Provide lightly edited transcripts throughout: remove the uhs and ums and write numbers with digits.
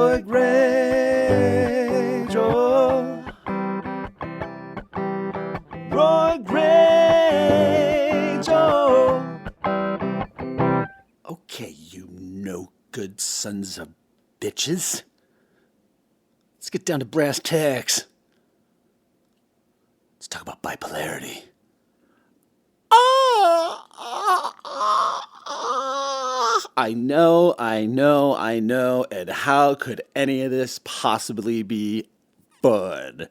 Roig Rage, oh. Roig Rage, oh. Okay, you no good sons of bitches. Let's get down to brass tacks. Let's talk about bipolarity. I know, and how could any of this possibly be fun?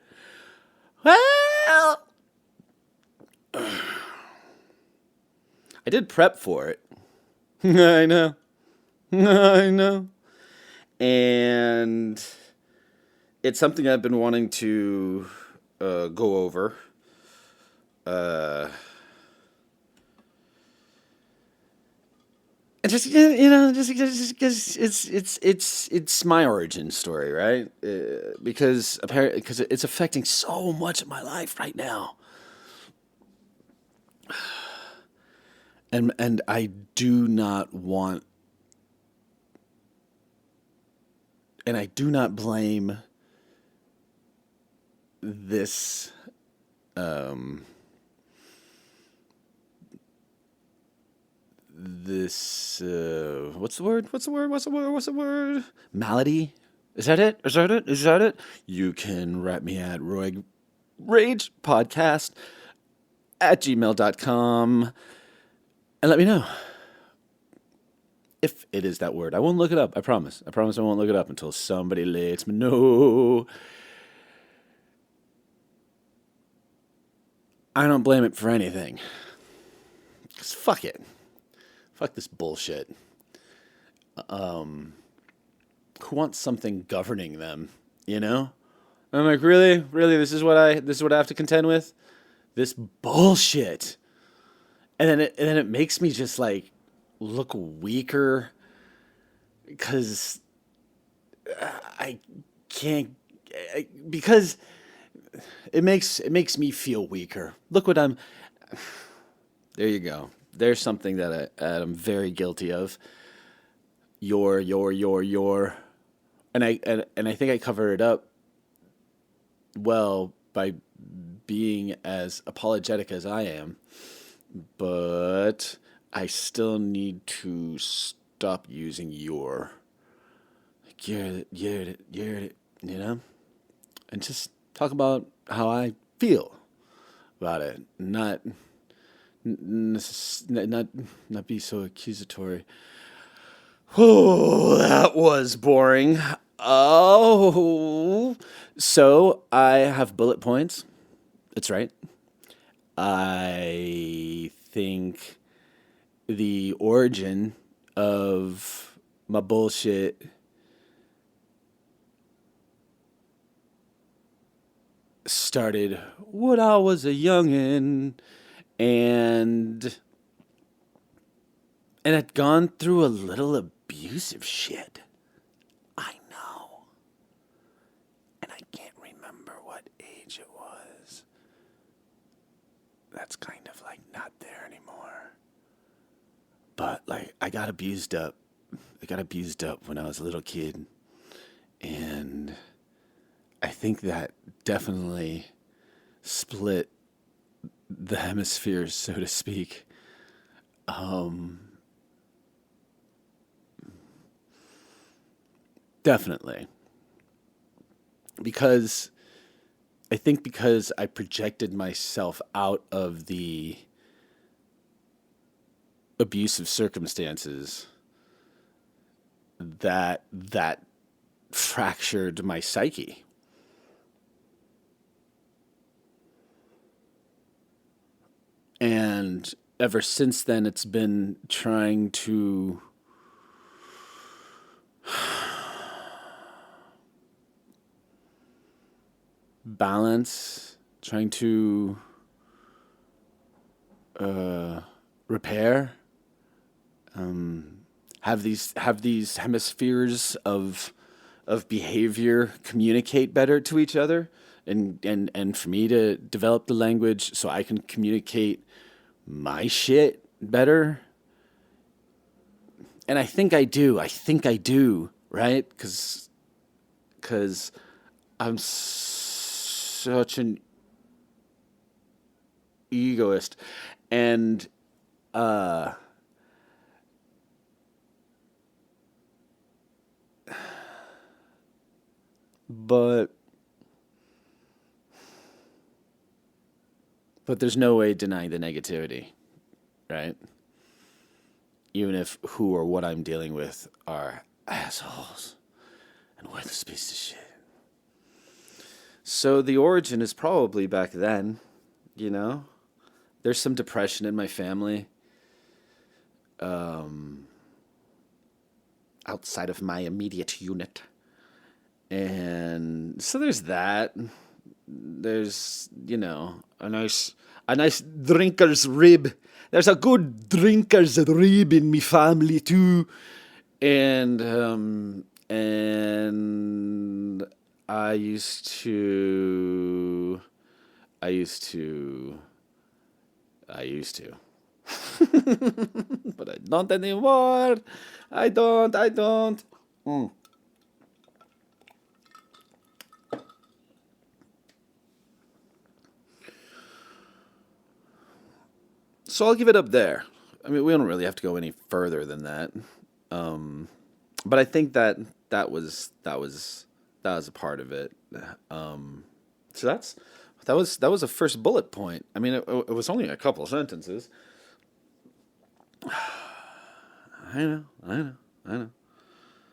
Well, I did prep for it. I know. And it's something I've been wanting to go over. And just because it's my origin story, right? Because it's affecting so much of my life right now, and I do not want, and I do not blame this. What's the word? Malady? Is that it? You can write me at Roig Rage Podcast at gmail.com and let me know if it is that word. I won't look it up. I promise I won't look it up until somebody lets me know. I don't blame it for anything. 'Cause fuck it. Fuck this bullshit. Who wants something governing them, you know? And I'm like, really? This is what I have to contend with? This bullshit. And then it makes me just like look weaker because I can't, because it makes me feel weaker. Look what I'm. There you go. There's something that I'm very guilty of. Your, and I think I covered it up well by being as apologetic as I am, but I still need to stop using your. Like you know, and just talk about how I feel about it, not be so accusatory. Oh, that was boring. Oh, so I have bullet points. That's right. I think the origin of my bullshit started when I was a youngin'. And I'd gone through a little abusive shit. I know. And I can't remember what age it was. That's kind of like not there anymore. But like I got abused up when I was a little kid. And I think that definitely split the hemispheres, so to speak. Definitely. Because I projected myself out of the abusive circumstances that fractured my psyche. And ever since then, it's been trying to balance, trying to repair, have these hemispheres of behavior communicate better to each other, and for me to develop the language so I can communicate my shit better. And I think I do, right? Because because I'm such an egoist. And but there's no way denying the negativity, right? Even if who or what I'm dealing with are assholes and worthless pieces of shit. So the origin is probably back then, you know? There's some depression in my family. Outside of my immediate unit. And so there's that. There's, a nice drinker's rib. There's a good drinker's rib in me family too. And I used to but I don't anymore. I don't. So I'll give it up there. I mean, we don't really have to go any further than that. But I think that was a part of it. So that was a first bullet point. I mean, it was only a couple of sentences. I know.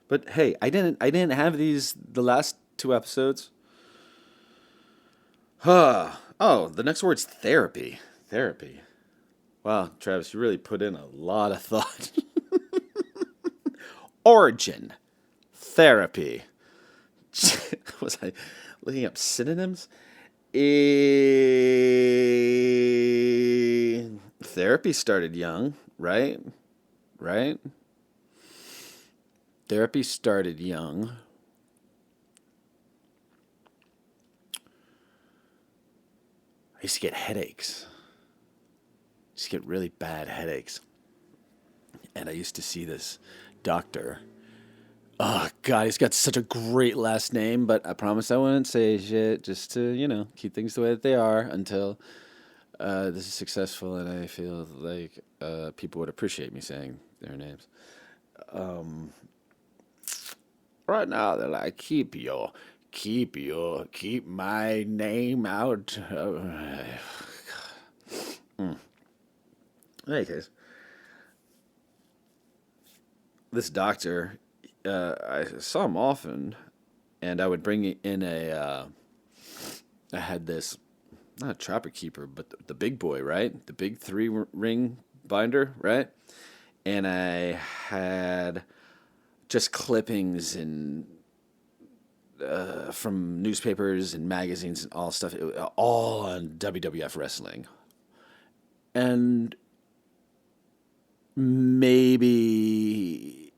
But hey, I didn't have the last two episodes. Oh, the next word's therapy. Therapy. Wow, Travis, you really put in a lot of thought. Origin. Therapy. Was I looking up synonyms? Therapy started young, right? Right? Therapy started young. I used to get headaches. I used to get really bad headaches. And I used to see this doctor. Oh, God, he's got such a great last name, but I promised I wouldn't say shit just to, keep things the way that they are until this is successful and I feel like people would appreciate me saying their names. Right now, they're like, keep my name out. In any case, this doctor, I saw him often, and I would bring in I had this, not a trapper keeper, but the big boy, right? The big 3-ring binder, right? And I had just clippings and from newspapers and magazines and all stuff, all on WWF wrestling. And maybe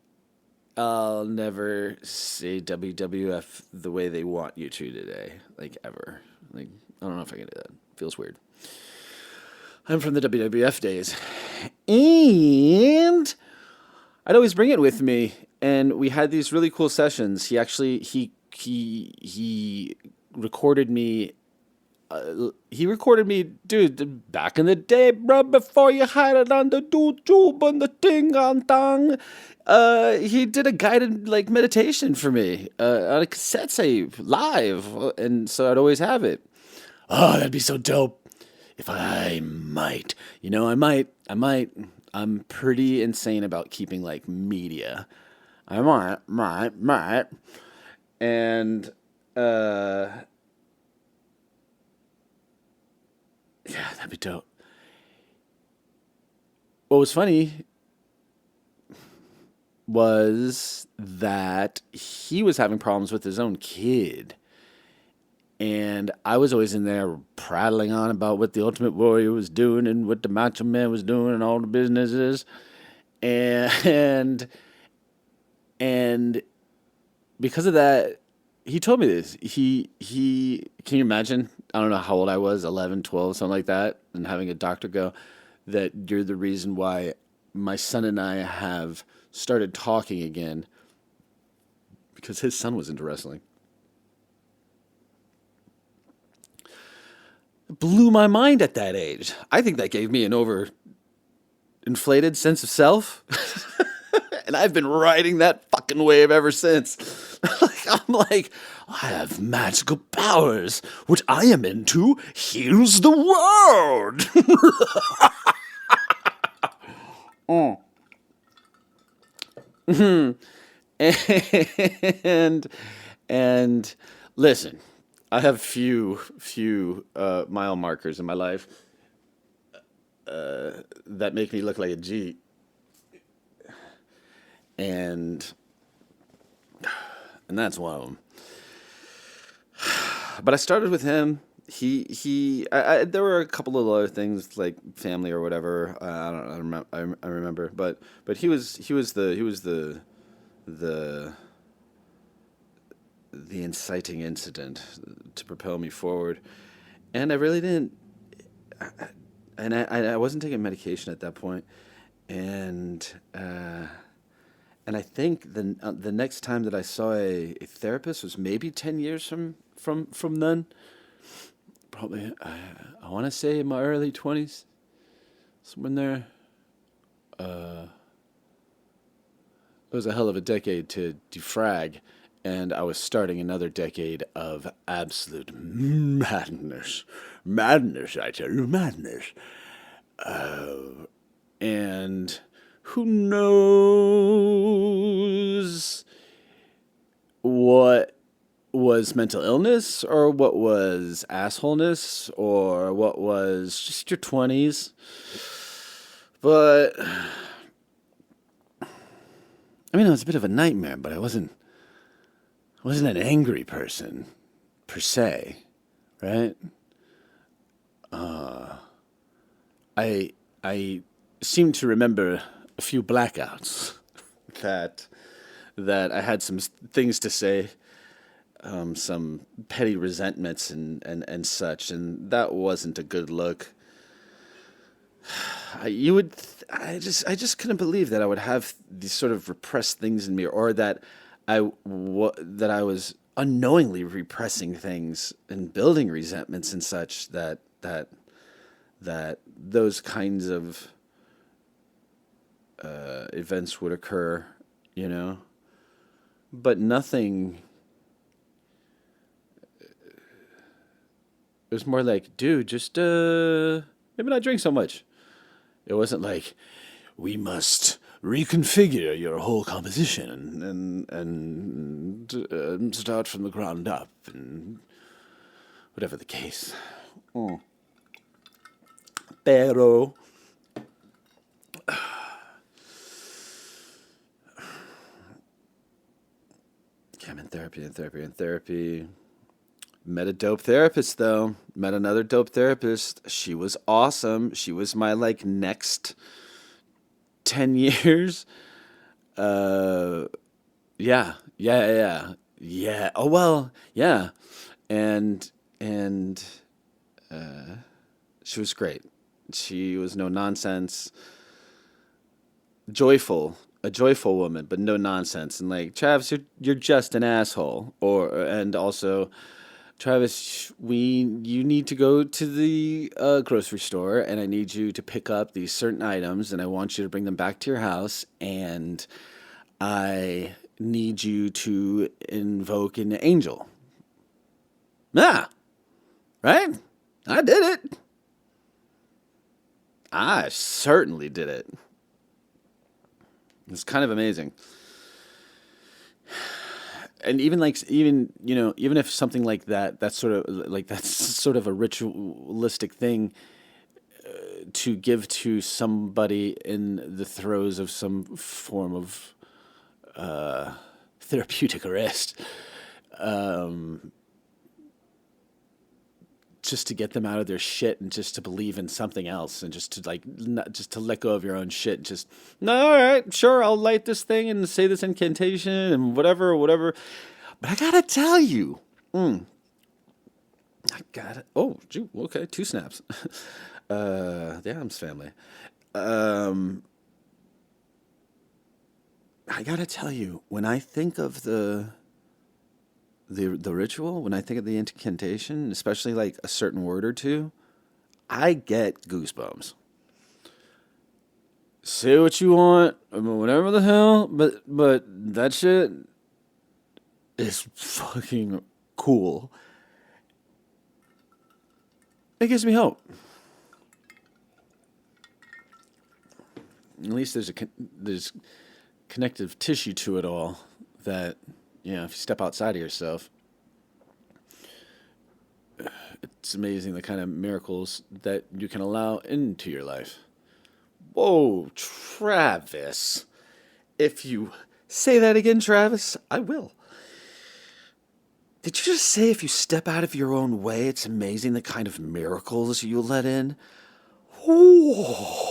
I'll never say WWF the way they want you to today, like ever. Like, I don't know if I can do that. Feels weird. I'm from the WWF days. And I'd always bring it with me. And we had these really cool sessions. He actually, he recorded me. He recorded me, dude, back in the day, bro, before you had it on the YouTube and the ting on tong. He did a guided meditation for me on a cassette tape live, and so I'd always have it. Oh, that'd be so dope. If I might, I might. I'm pretty insane about keeping media. I might, and yeah, that'd be dope. What was funny was that he was having problems with his own kid. And I was always in there prattling on about what the Ultimate Warrior was doing and what the Macho Man was doing and all the businesses. And because of that, he told me this. He can you imagine? I don't know how old I was, 11, 12, something like that, and having a doctor go that you're the reason why my son and I have started talking again because his son was into wrestling. blew my mind at that age. I think that gave me an overinflated sense of self. And I've been riding that fucking wave ever since. I'm like, I have magical powers. What I am into heals the world. and and listen, I have few mile markers in my life that make me look like a G, and that's one of them. But I started with him. There were a couple of other things like family or whatever. I remember, but he was the inciting incident to propel me forward, and I really didn't. I wasn't taking medication at that point, and I think the next time that I saw a therapist was maybe 10 years from then. Probably, I want to say in my early 20s, somewhere in there. It was a hell of a decade to defrag, and I was starting another decade of absolute madness. Madness, I tell you, madness. And who knows what was mental illness or what was assholeness or what was just your 20s. But I mean, it was a bit of a nightmare, but I wasn't an angry person per se, right? I seem to remember a few blackouts that I had some things to say, some petty resentments and such, and that wasn't a good look. I just couldn't believe that I would have these sort of repressed things in me, or that I was unknowingly repressing things and building resentments and such, that those kinds of events would occur, you know. But nothing. It was more like, dude, just maybe not drink so much. It wasn't like, we must reconfigure your whole composition and start from the ground up, and whatever the case. Pero I'm in therapy. Met a dope therapist, though. Met another dope therapist. She was awesome. She was my, next 10 years. Yeah. Oh, well, yeah. And she was great. She was no nonsense. A joyful woman, but no nonsense. And Travis, you're just an asshole. And also, Travis, you need to go to the grocery store, and I need you to pick up these certain items, and I want you to bring them back to your house, and I need you to invoke an angel. Yeah, right? I did it. I certainly did it. It's kind of amazing. And even if something like that's sort of a ritualistic thing to give to somebody in the throes of some form of therapeutic arrest, just to get them out of their shit and just to believe in something else, and just to just to let go of your own shit. Just, no, all right, sure, I'll light this thing and say this incantation and whatever. But I gotta tell you, oh, gee, okay, 2 snaps. The Adams Family. I gotta tell you, when I think of the ritual, when I think of the incantation, especially a certain word or two, I get goosebumps. Say what you want, whatever the hell, but that shit is fucking cool. It gives me hope. At least there's connective tissue to it all that, if you step outside of yourself, it's amazing the kind of miracles that you can allow into your life. Whoa, Travis. If you say that again, Travis, I will. Did you just say if you step out of your own way, it's amazing the kind of miracles you let in? Whoa.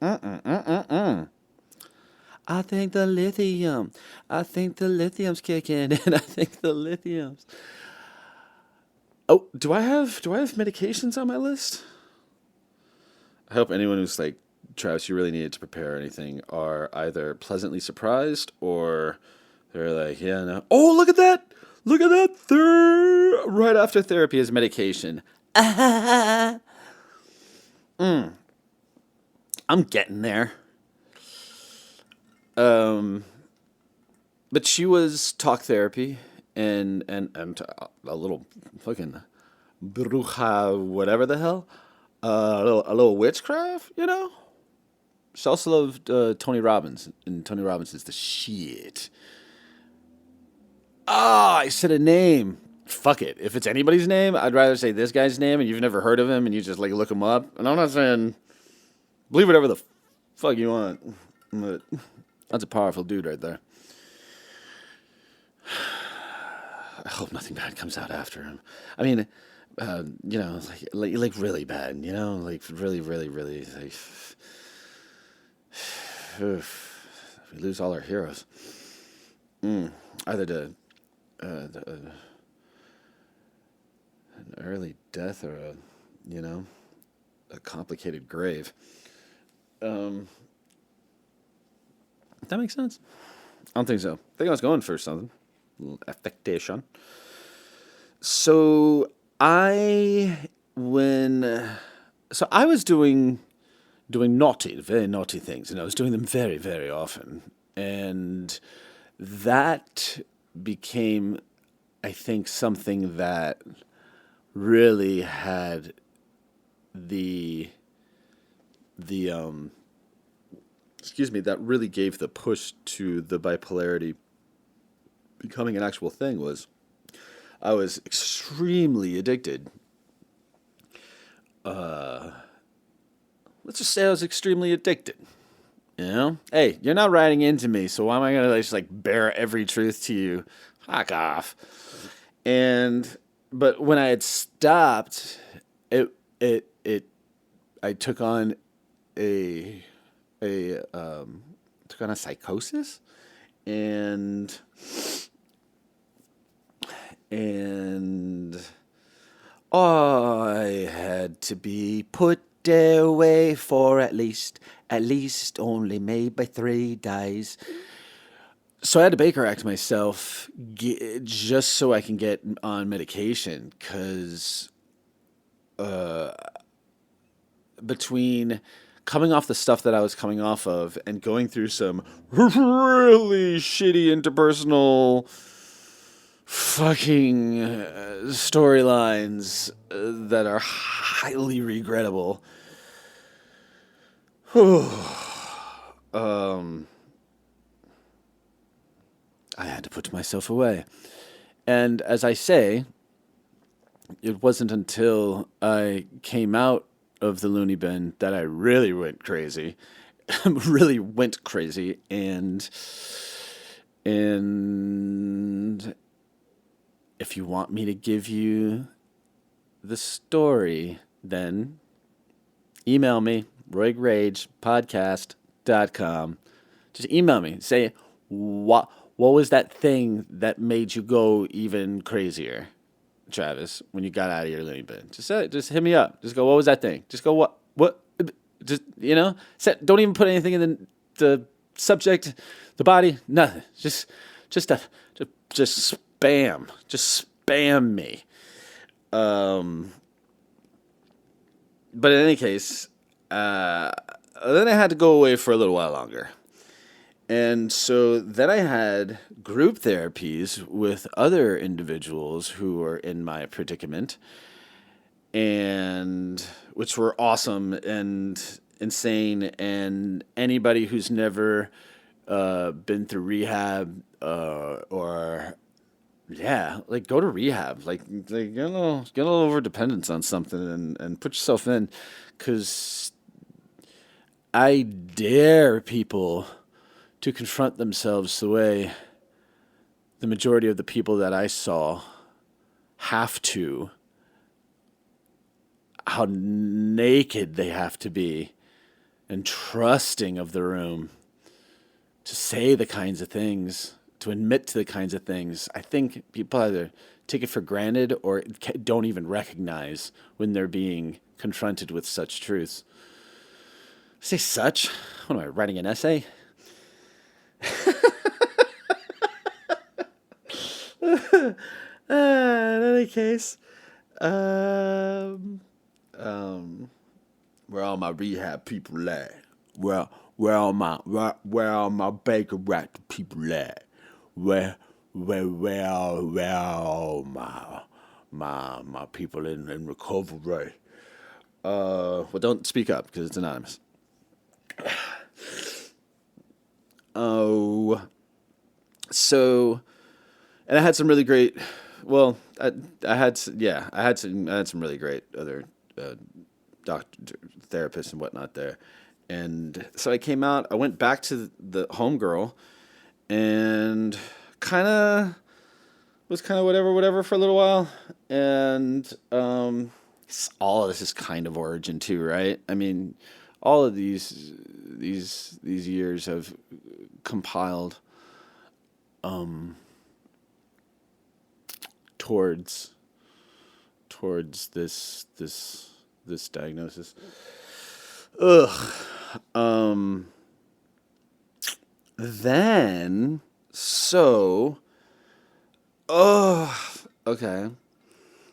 I think the lithium's kicking in. I think the lithium's. Oh, do I have medications on my list? I hope anyone who's like, Travis, you really needed to prepare anything, are either pleasantly surprised or they're like, yeah, no. Oh, look at that! Look at that! Right after therapy is medication. I'm getting there. But she was talk therapy and a little fucking bruja, whatever the hell, a little witchcraft, She also loved Tony Robbins, and Tony Robbins is the shit. I said a name. Fuck it. If it's anybody's name, I'd rather say this guy's name, and you've never heard of him, and you just like look him up. And I'm not saying believe whatever the fuck you want, but that's a powerful dude right there. I hope nothing bad comes out after him. I mean, like really bad, like really, really, really, like, we lose all our heroes. Either to an early death or a complicated grave. That makes sense? I don't think so. I think I was going for something. A little affectation. So I was doing very naughty things, and I was doing them very, very often. And that became, I think, something that really had that really gave the push to the bipolarity becoming an actual thing. Was I was extremely addicted. Let's just say I was extremely addicted. Hey, you're not writing into me, so why am I gonna just like bear every truth to you? Fuck off. But when I had stopped, I took on a psychosis, and I had to be put away for at least only maybe 3 days. So I had to Baker Act myself just so I can get on medication, because between coming off the stuff that I was coming off of and going through some really shitty interpersonal fucking storylines that are highly regrettable. I had to put myself away. And as I say, it wasn't until I came out of the loony bin that I really went crazy. And if you want me to give you the story, then email me, roigragepodcast.com. Just email me. Say, what was that thing that made you go even crazier, Travis, when you got out of your loony bin? Just hit me up. Just go, what was that thing? Just go, what? Just, don't even put anything in the subject, the body, nothing. Just spam. Just spam me. but in any case, then I had to go away for a little while longer. And so then I had group therapies with other individuals who were in my predicament, and which were awesome and insane. And anybody who's never been through rehab or yeah, like go to rehab, like get a little over dependence on something and put yourself in, because I dare people to confront themselves the way the majority of the people that I saw have to, how naked they have to be and trusting of the room to say the kinds of things, to admit to the kinds of things. I think people either take it for granted or don't even recognize when they're being confronted with such truths. Say such? What am I, writing an essay? In any case, where all my rehab people at? Where all my Baker rat people at? Where all my people in recovery? Well, don't speak up because it's anonymous. Oh, so, and I had some really great. Well, I had some really great other doctor therapists and whatnot there, and so I came out. I went back to the homegirl, and was kind of whatever for a little while, and all of this is kind of origin too, right? I mean, all of these years have compiled towards this diagnosis. Then okay.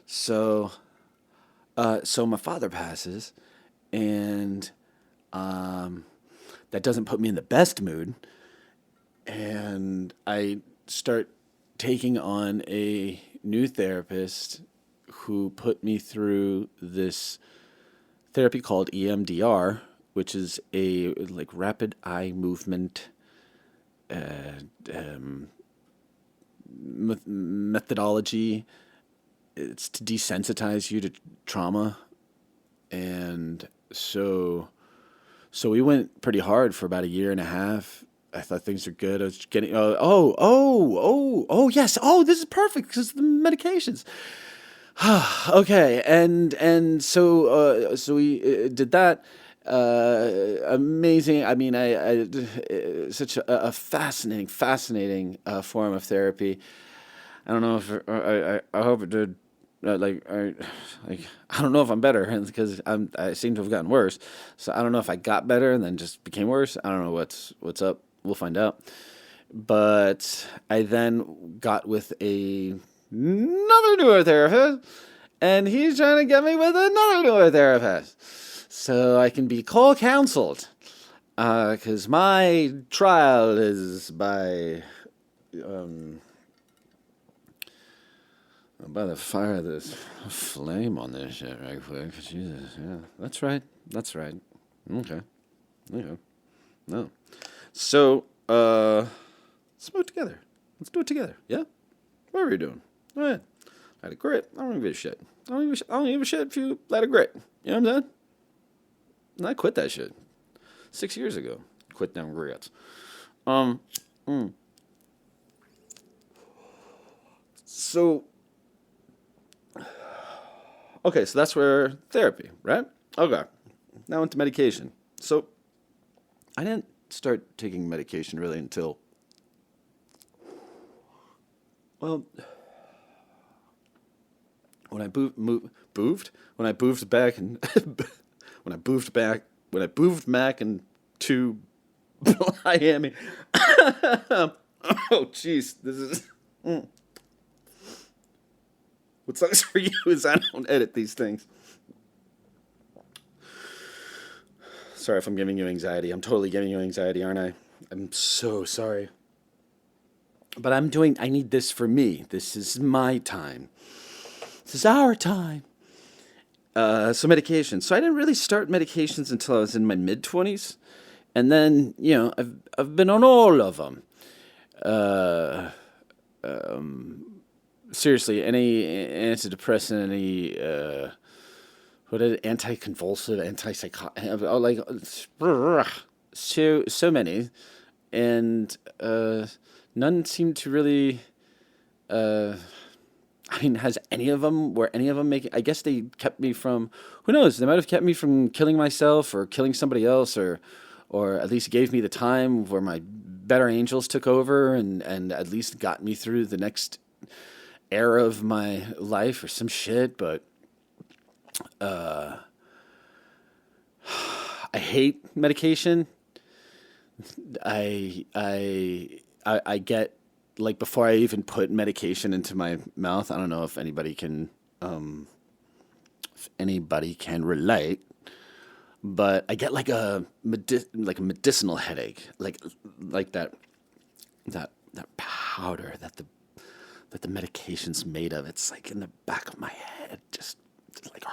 So my father passes, and that doesn't put me in the best mood, and I start taking on a new therapist who put me through this therapy called EMDR, which is a like rapid eye movement methodology. It's to desensitize you to trauma, and so we went pretty hard for about a year and a half. I thought things were good. I was getting yes. This is perfect because of the medications. Okay, and so we did that. Amazing. I mean, I such a fascinating form of therapy. I don't know if I hope it did. I don't know if I'm better because I seem to have gotten worse. So I don't know if I got better and then just became worse. I don't know what's up. We'll find out. But I then got with another newer therapist, and he's trying to get me with another newer therapist so I can be co-counseled. Because my trial is by the fire of this flame on this shit right quick. Jesus, yeah. That's right. Okay. No. So, let's move together. Let's do it together. Yeah? What are you doing? All right. Let it grit. I don't give a shit. I don't give a shit if you let it grit. You know what I'm saying? And I quit that shit 6 years ago. Quit them grits. So, okay, so that's where therapy, right? Okay. Now into medication. So, I didn't start taking medication really until, well, when I moved back into Miami. Oh, jeez, this is. What sucks for you is I don't edit these things. Sorry if I'm giving you anxiety. I'm totally giving you anxiety, aren't I? I'm so sorry. But I need this for me. This is my time. This is our time. So medication. So I didn't really start medications until I was in my mid-20s. And then, I've been on all of them. Uh, Seriously, any antidepressant, any what is it, anticonvulsive, antipsychotic, so many, and none seem to really. I mean, were any of them making? I guess they kept me from. Who knows? They might have kept me from killing myself or killing somebody else, or at least gave me the time where my better angels took over and at least got me through the next era of my life or some shit. But I hate medication. I get, like, before I even put medication into my mouth. I don't know if anybody can relate, but I get like a medicinal headache, like that powder that the medication's made of. It's like in the back of my head, it just like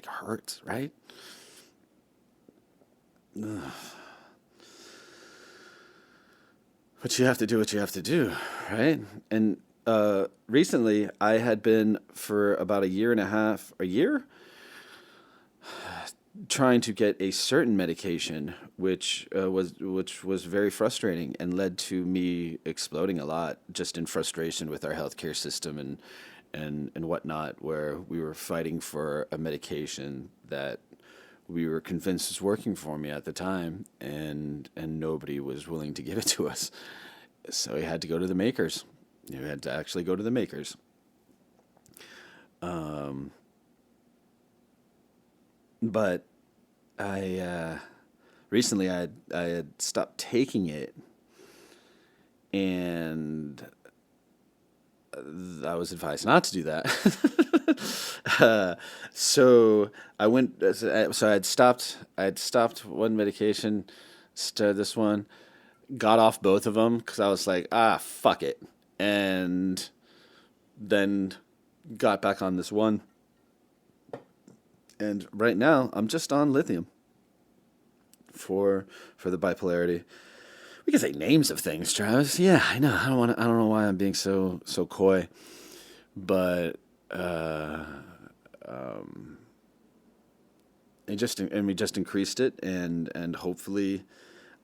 hurts, right? Ugh. But you have to do what you have to do, right? And recently, I had been for about a year, trying to get a certain medication, which was very frustrating and led to me exploding a lot, just in frustration with our healthcare system and whatnot, where we were fighting for a medication that we were convinced was working for me at the time, and nobody was willing to give it to us. So we had to go to the makers. We had to actually go to the makers. But I recently I had stopped taking it, and I was advised not to do that. So I went. So I had stopped one medication, started this one, got off both of them because I was like, fuck it, and then got back on this one. And right now, I'm just on lithium for the bipolarity. We can say names of things, Travis. Yeah, I know. I don't know why I'm being so coy, but we just increased it, and hopefully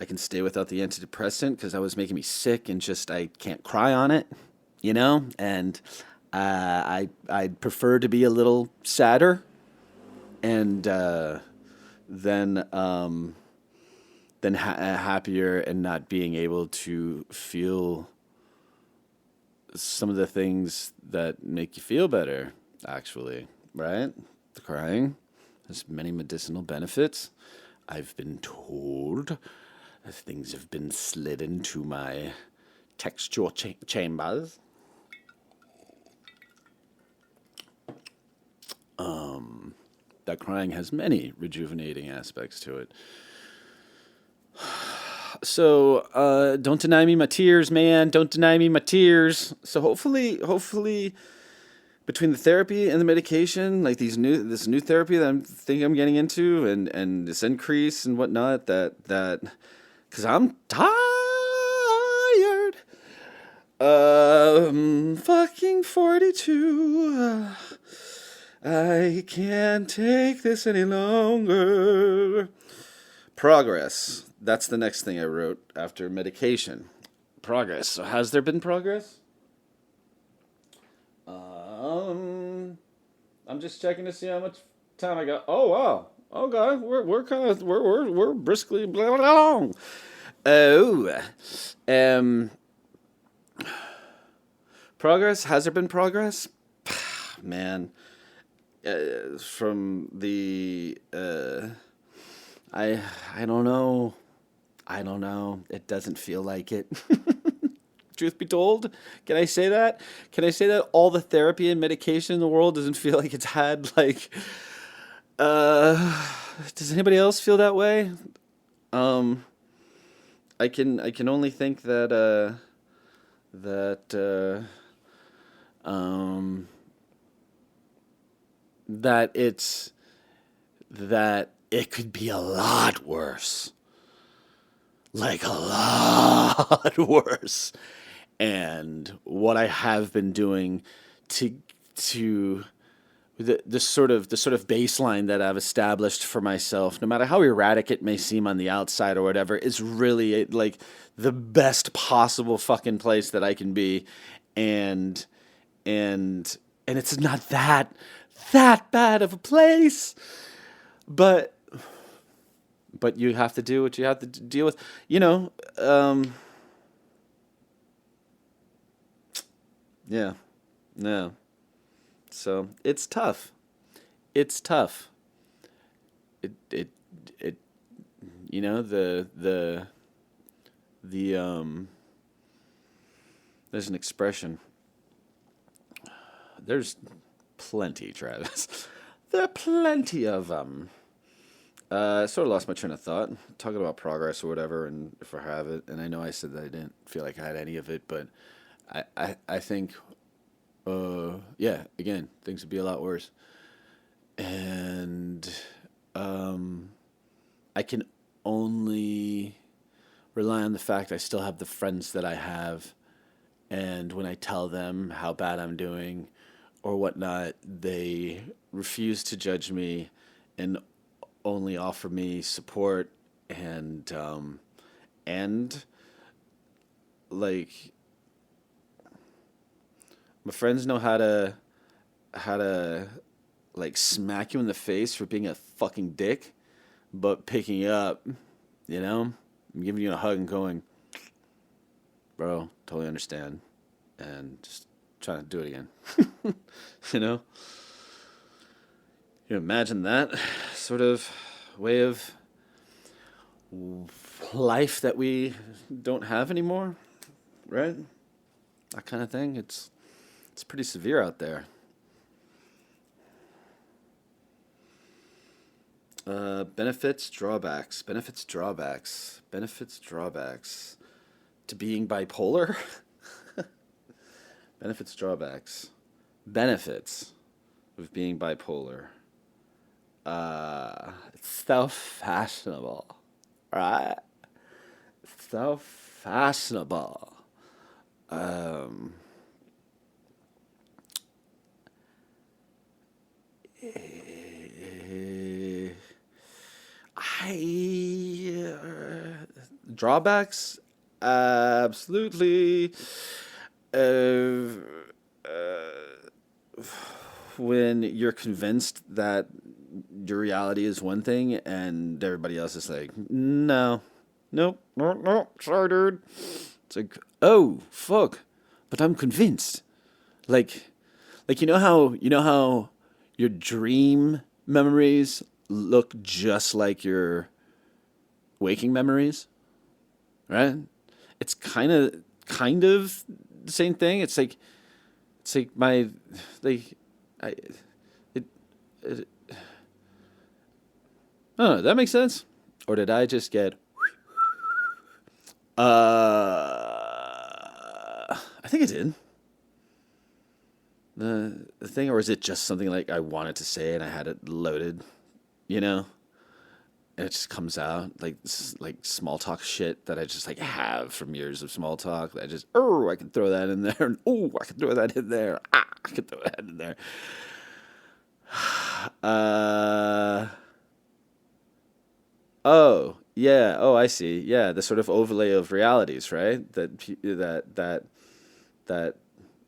I can stay without the antidepressant because I was making me sick and just I can't cry on it, and I'd prefer to be a little sadder, and then happier and not being able to feel some of the things that make you feel better, actually, right? The crying has many medicinal benefits. I've been told things have been slid into my textual chambers. That crying has many rejuvenating aspects to it. So don't deny me my tears, man. Don't deny me my tears. So hopefully, between the therapy and the medication, like this new therapy that I'm getting into, and this increase and whatnot, that because I'm tired. Fucking 42. I can't take this any longer. Progress. That's the next thing I wrote after medication. Progress. So has there been progress? I'm just checking to see how much time I got. Oh wow. Okay, we're briskly along. Oh, progress. Has there been progress? Man, from the I don't know. It doesn't feel like it. Truth be told, can I say that? Can I say that all the therapy and medication in the world doesn't feel like it's had like Does anybody else feel that way? Um, I can only think that um, that it's that it could be a lot worse, like a lot worse. And what I have been doing to to the sort of baseline that I've established for myself, no matter how erratic it may seem on the outside or whatever, is really like the best possible fucking place that I can be, and and and it's not that bad of a place, but you have to do what you have to deal with, you know. Yeah, no. So it's tough. It's tough. It it the there's an expression. There's plenty, Travis. There are plenty of them. I sort of lost my train of thought talking about progress or whatever, and if I have it, and I know I said that I didn't feel like I had any of it, but I think, yeah, again, things would be a lot worse, and um, I can only rely on the fact I still have the friends that I have, and when I tell them how bad I'm doing or whatnot, they refuse to judge me and only offer me support, and like my friends know how to like smack you in the face for being a fucking dick, but picking you up, you know, and giving you a hug and going, bro, totally understand, and just trying to do it again. you know, you imagine that sort of way of life that we don't have anymore, right? That kind of thing. It's pretty severe out there. Benefits, drawbacks, benefits, drawbacks, benefits, drawbacks to being bipolar. Benefits, drawbacks, benefits of being bipolar. It's so fashionable, right? It's so fashionable. Um, eh, drawbacks, absolutely. Uh, when you're convinced that your reality is one thing and everybody else is like, no, nope, no, no, sorry, dude. It's like, oh, fuck, but I'm convinced. Like, like, you know how your dream memories look just like your waking memories, right? It's kind of the same thing. It's like my like I it, it oh, that makes sense. Or did I just get I think it did. The thing, or is it just something like I wanted to say and I had it loaded, you know? And it just comes out like like small talk shit that I just like have from years of small talk. That I just, oh, I can throw that in there, and oh, I can throw that in there. Ah, I can throw that in there. Uh oh, yeah. Oh, I see. Yeah, the sort of overlay of realities, right? That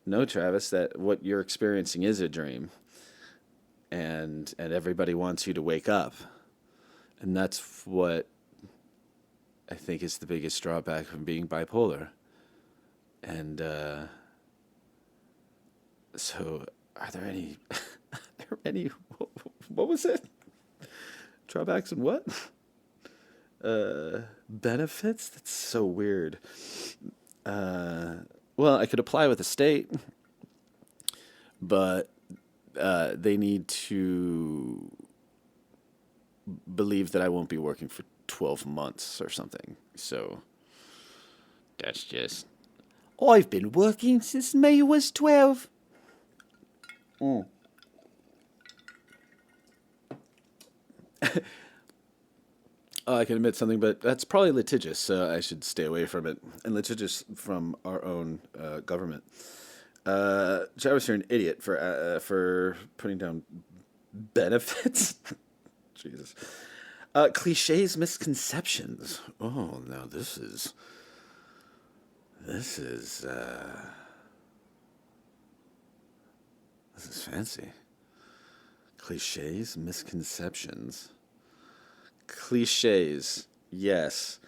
no, Travis, that what you're experiencing is a dream, and everybody wants you to wake up, and that's what I think is the biggest drawback from being bipolar. And so, are there any? Are there any? What was it? Drawbacks and what? Benefits? That's so weird. Uh, well, I could apply with the state, but they need to believe that I won't be working for 12 months or something. So that's just... I've been working since May was 12. I can admit something, but that's probably litigious, so I should stay away from it. And litigious from our own government. Travis, you're an idiot for putting down benefits. Jesus. Cliches, misconceptions. Oh, now this is fancy. Cliches, misconceptions. Cliches, yes.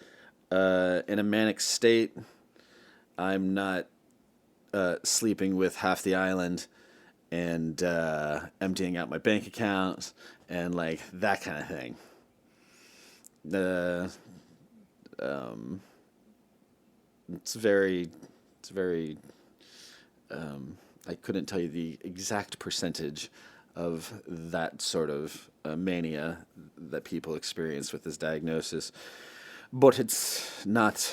In a manic state, I'm not sleeping with half the island and emptying out my bank account and like that kind of thing. It's very. I couldn't tell you the exact percentage of that sort of mania that people experience with this diagnosis, but it's not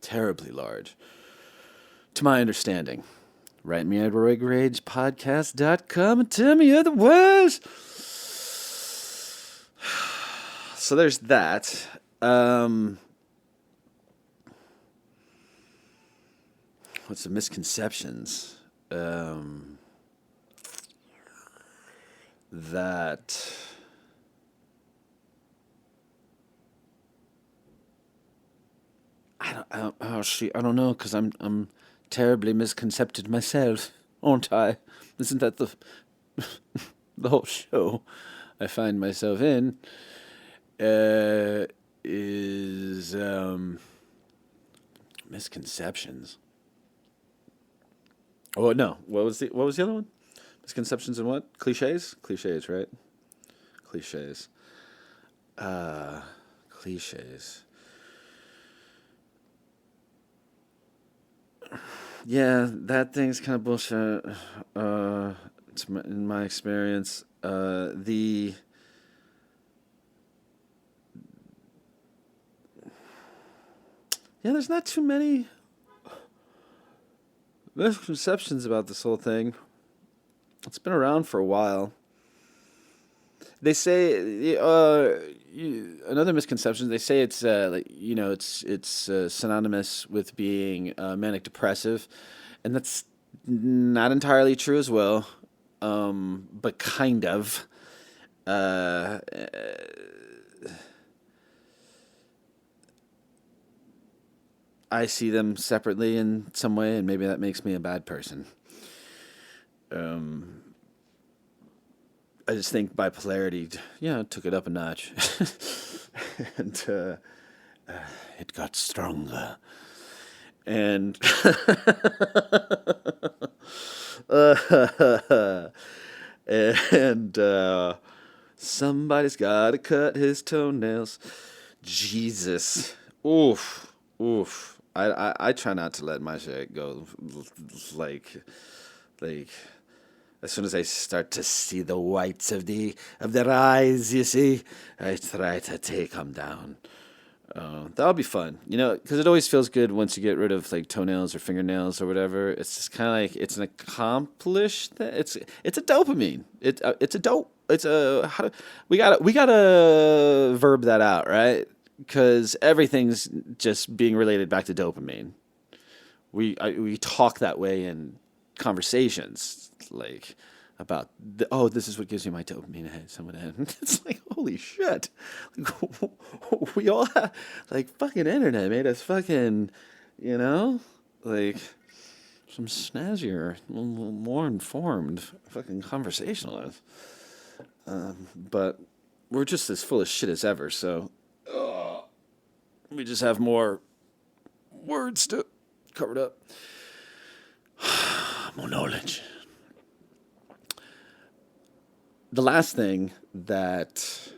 terribly large, to my understanding. Write me at roigragepodcast.com and tell me otherwise. So there's that. What's the misconceptions? That I don't know, because I'm terribly misconcepted myself, aren't I? Isn't that the the whole show I find myself in? Is misconceptions. Oh no! What was the other one? Misconceptions and what? Cliches? Cliches, right? Cliches. Cliches. Yeah, that thing's kind of bullshit. In my experience, there's not too many misconceptions about this whole thing. It's been around for a while. They say another misconception. They say it's it's synonymous with being manic depressive, and that's not entirely true as well, but kind of. I see them separately in some way, and maybe that makes me a bad person. I just think bipolarity, took it up a notch, and it got stronger, and and somebody's got to cut his toenails. Jesus, oof. I try not to let my shit go, like as soon as I start to see the whites of their eyes, you see, I try to take them down. That'll be fun, because it always feels good once you get rid of like toenails or fingernails or whatever. It's just kind of like it's an accomplished thing. It's a dopamine. We gotta verb that out, right? Because everything's just being related back to dopamine. We talk that way in conversations, like about this is what gives me my dopamine hit. Someone it's like, holy shit, we all have, like, fucking internet made us fucking, like some snazzier, more informed fucking conversationalists. But we're just as full of shit as ever. So. We just have more words to cover it up. More knowledge. The last thing that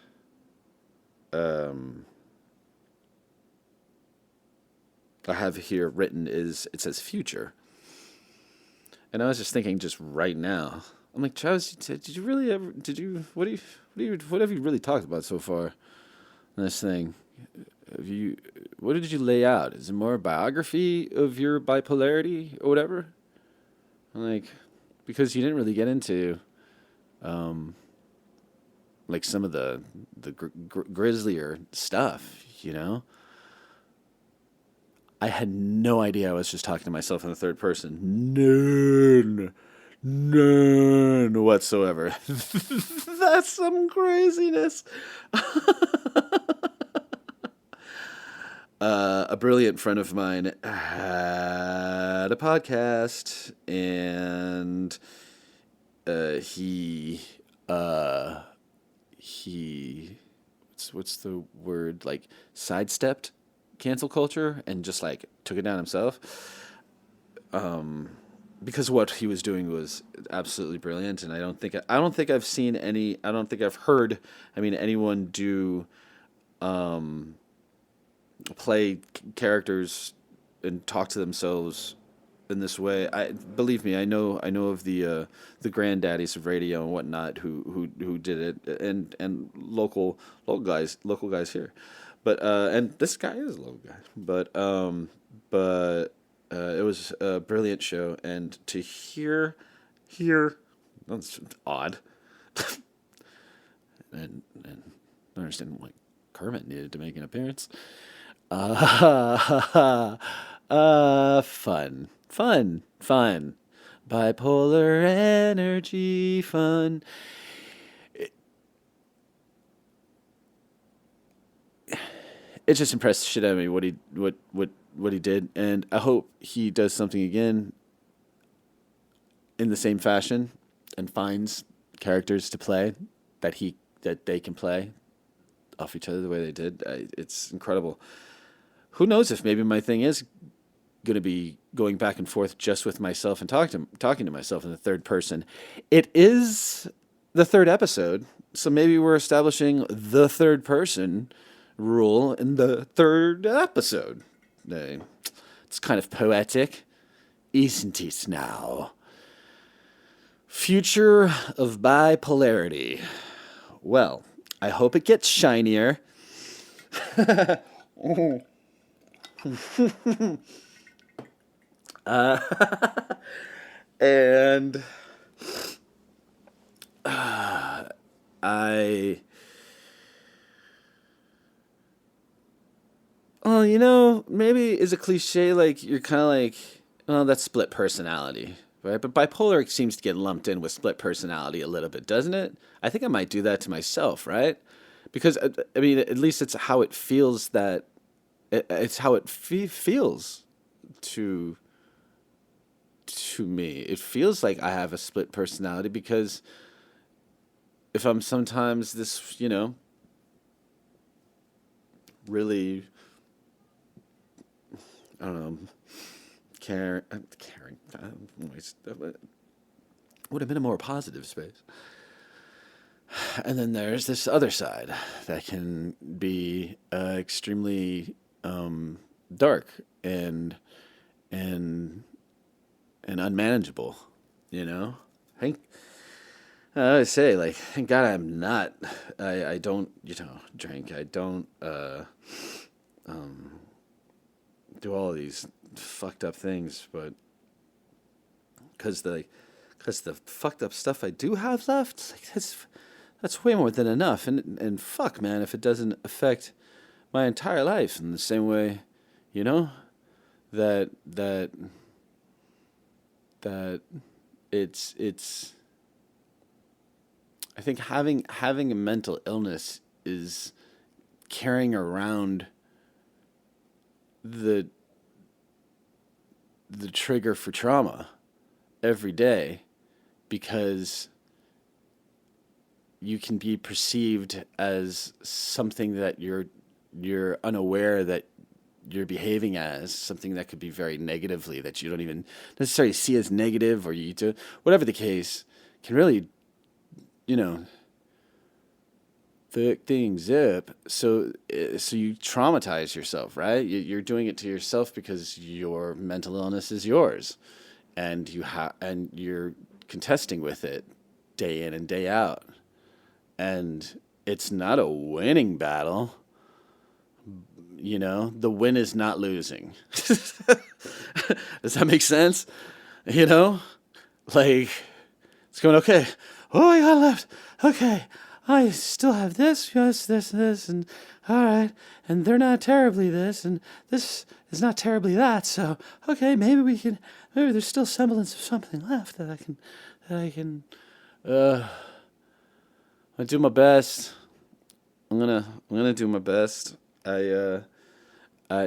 I have here written is, it says future. And I was just thinking just right now, I'm like, Travis, did you really ever? Did you? What have you really talked about so far in this thing? Have you? What did you lay out? Is it more a biography of your bipolarity or whatever? I'm like, because you didn't really get into, um, like some of the grislier stuff, you know. I had no idea I was just talking to myself in the third person. None whatsoever. That's some craziness. A brilliant friend of mine had a podcast, and he what's the word, like, sidestepped cancel culture and just like took it down himself. Because what he was doing was absolutely brilliant, and I don't think I've seen any. I don't think I've heard. I mean, anyone do play characters and talk to themselves in this way. I believe me. I know of the granddaddies of radio and whatnot who did it, and local guys here. But and this guy is a local guy. But it was a brilliant show, and to hear that's odd. and I understand why Kermit needed to make an appearance. Fun. Bipolar energy, fun. It just impressed the shit out of me what he did, and I hope he does something again in the same fashion and finds characters to play that they can play off each other the way they did. It's incredible. Who knows if maybe my thing is going to be going back and forth just with myself and talking to myself in the third person. It is the third episode, so maybe we're establishing the third person rule in the third episode. It's kind of poetic, isn't it now? Future of bipolarity. Well, I hope it gets shinier. And well, maybe is a cliche, like you're kind of like, well, that's split personality, right? But bipolar seems to get lumped in with split personality a little bit, doesn't it? I think I might do that to myself, right? Because I mean, at least it's how it feels it's how it feels to me. It feels like I have a split personality because if I'm sometimes this, really, I don't know, caring, would have been a more positive space. And then there's this other side that can be extremely dark and unmanageable. I think I always say, like, thank God I'm not. I don't drink. I don't do all these fucked up things, but because the fucked up stuff I do have left, like, that's way more than enough. And fuck, man, if it doesn't affect my entire life in the same way, that it's I think having a mental illness is carrying around the trigger for trauma every day, because you can be perceived as something that you're unaware that you're behaving as, something that could be very negatively, that you don't even necessarily see as negative, or you do, whatever the case, can really, fuck things up. So you traumatize yourself, right? You're doing it to yourself because your mental illness is yours, and you're contesting with it day in and day out. And it's not a winning battle. You know, the win is not losing. Does that make sense? You know, like, it's going, okay, oh, I got left. Okay, I still have this, yes, this, and all right, and they're not terribly this, and this is not terribly that. So, okay, maybe there's still semblance of something left that I can, I do my best. I'm gonna do my best.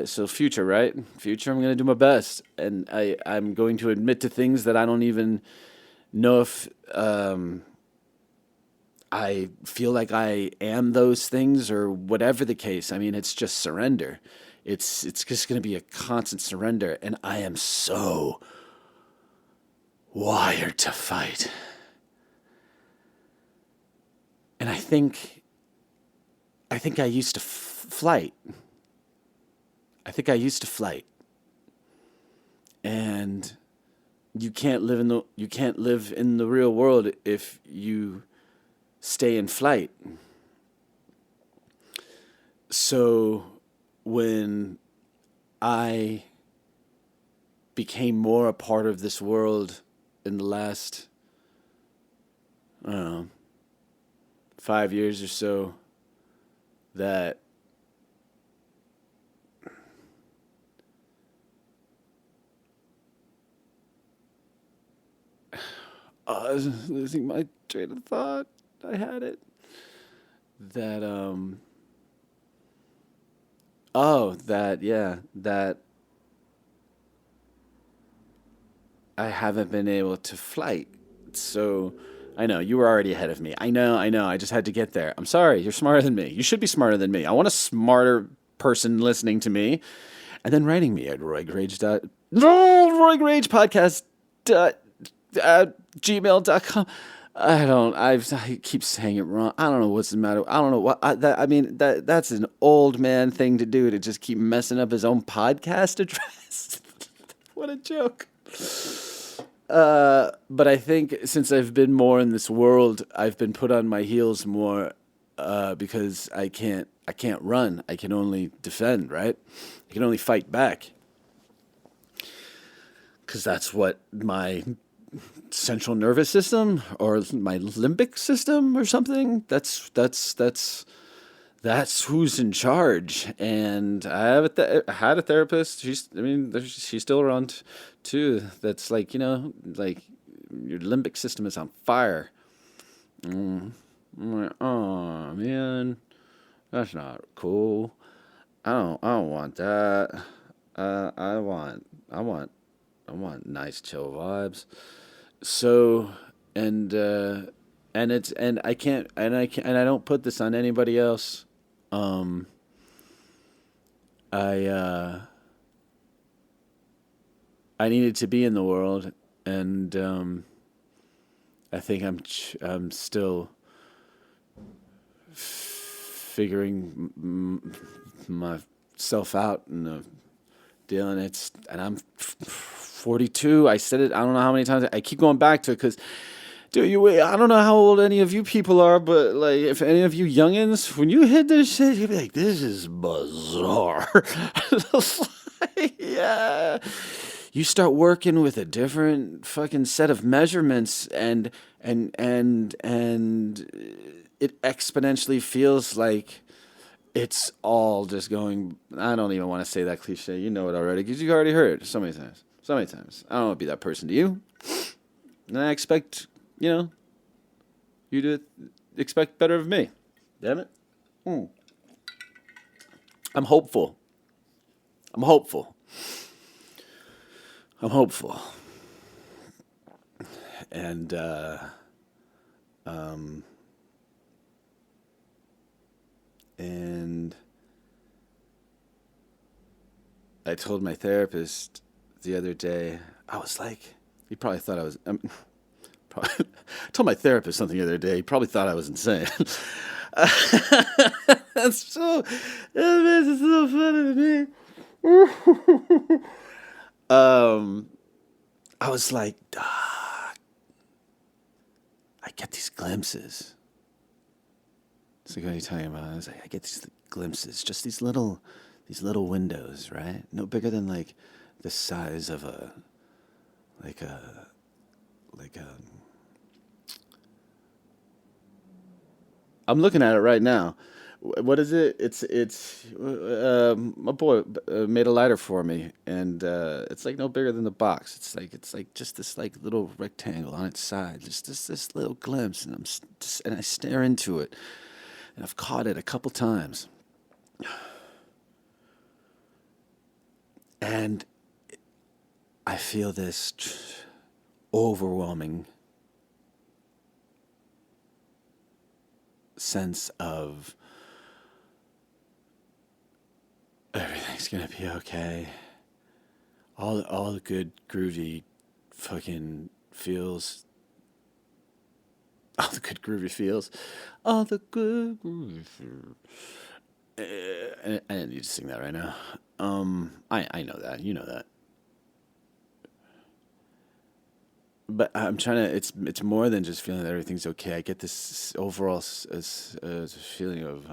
So future, right? Future, I'm gonna do my best, and I'm going to admit to things that I don't even know if I feel like I am those things or whatever the case. I mean, it's just surrender. It's just gonna be a constant surrender, and I am so wired to fight. And I think I used to flight. I think I used to flight. And you can't live in the real world if you stay in flight. So when I became more a part of this world in the last, I don't know, 5 years or so, that I was losing my train of thought. I had it. That that I haven't been able to flight. So I know you were already ahead of me. I know. I just had to get there. I'm sorry. You're smarter than me. You should be smarter than me. I want a smarter person listening to me, and then writing me at Roig Podcast gmail.com. I keep saying it wrong. I don't know what's the matter. I don't know what. That's an old man thing to do, to just keep messing up his own podcast address. What a joke. But I think since I've been more in this world, I've been put on my heels more, because I can't run. I can only defend, right? I can only fight back. Because that's what my central nervous system, or my limbic system or something, that's who's in charge. And I had a therapist. She's still around too. That's like, like your limbic system is on fire. I'm like, oh man, that's not cool. I don't want that. I want nice chill vibes. So and I don't put this on anybody else. I needed to be in the world, and I think I'm still figuring myself out in the deal, and I'm 42. I said it. I don't know how many times. I keep going back to it because, dude, I don't know how old any of you people are, but like, if any of you youngins, when you hit this shit, you'll be like, "This is bizarre." Yeah. You start working with a different fucking set of measurements, and it exponentially feels like it's all just going. I don't even want to say that cliche. You know it already because you already heard it so many times. I don't want to be that person to you. And I expect, you to expect better of me. Damn it. I'm hopeful. And and I told my therapist the other day, I was like, he probably thought I was, I told my therapist something the other day, he probably thought I was insane. That's so funny to me. I was like, I I get these glimpses. It's like what are you talking about? I was like, I get these glimpses, just these little windows, right? No bigger than like the size of a like a I'm looking at it right now. What is it? It's my boy made a lighter for me, and it's like no bigger than the box. It's like just this like little rectangle on its side, just this little glimpse, and and I stare into it, and I've caught it a couple times, and I feel this overwhelming sense of everything's gonna be okay. All the good groovy fucking feels. All the good groovy feels. All the good groovy feels. I didn't need to sing that right now. I know that. You know that. But I'm trying to. It's more than just feeling that everything's okay. I get this overall feeling of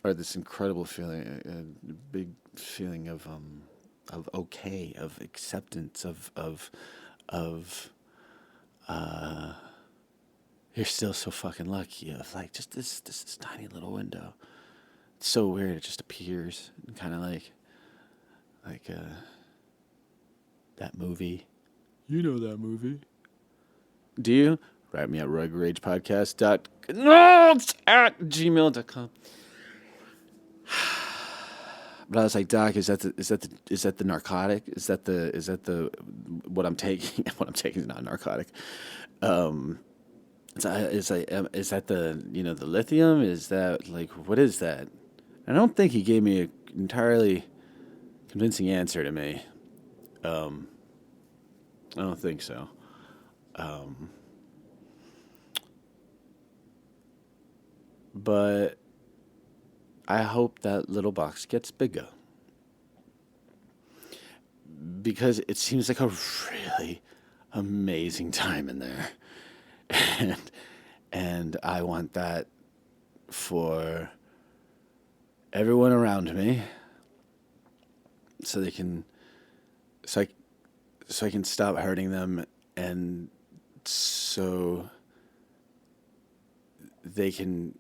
or this incredible feeling, a big feeling of okay, of acceptance, of you're still so fucking lucky. Of like just this tiny little window. It's so weird. It just appears, kind of like that movie. You know that movie. Do you? Write me at rugragepodcast. No, it's at gmail.com. But I was like, Doc, is that the narcotic? Is that the what I'm taking? What I'm taking is not narcotic. Is that the the lithium? Is that like what is that? I don't think he gave me an entirely convincing answer to me. I don't think so. But I hope that little box gets bigger because it seems like a really amazing time in there, and I want that for everyone around me, so they can, so I can stop hurting them, and so they can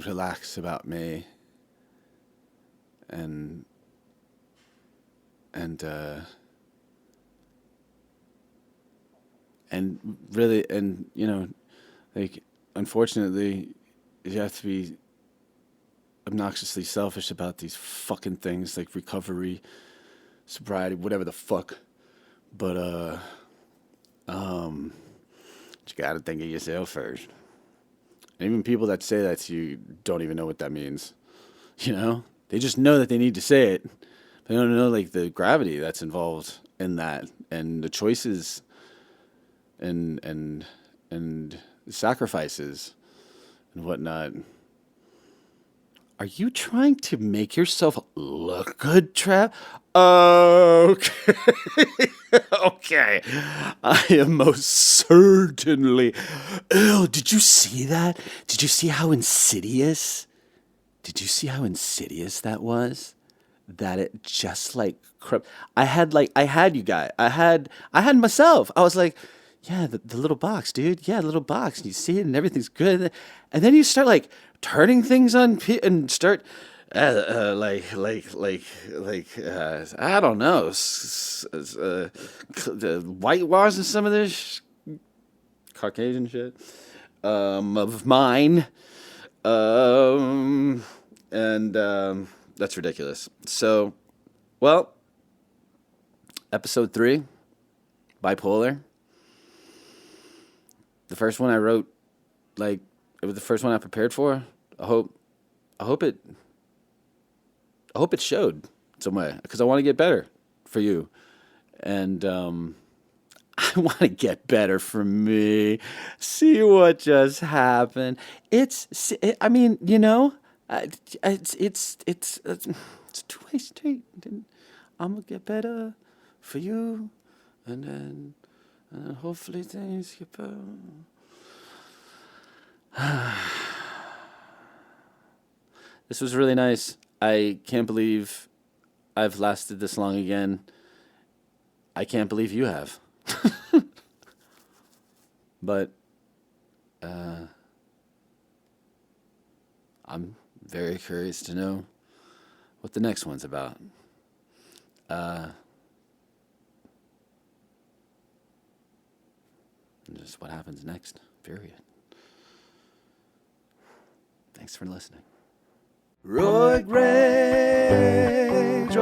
relax about me and really like unfortunately you have to be obnoxiously selfish about these fucking things like recovery, sobriety, whatever the fuck. But you gotta think of yourself first. And even people that say that to you don't even know what that means. They just know that they need to say it. They don't know like the gravity that's involved in that, and the choices, and sacrifices, and whatnot. Are you trying to make yourself look good, Trav? Okay. Okay. I am most certainly. Ew, did you see that? Did you see how insidious? Did you see how insidious that was? That it just like crept. I had you guys. I had myself. I was like, yeah, the little box, dude. Yeah, the little box. And you see it and everything's good. And then you start like turning things on and start I don't know, whitewashing some of this Caucasian shit of mine, and that's ridiculous. So, well, episode 3, Bipolar. The first one I wrote, like, it was the first one I prepared for. I hope it showed some way, because I want to get better for you, and I want to get better for me. See what just happened. I mean, it's a two-way street. I'm gonna get better for you, and then Hopefully things get better. This was really nice. I can't believe I've lasted this long again. I can't believe you have. But I'm very curious to know what the next one's about. Just what happens next, period. Thanks for listening. Roig Rage.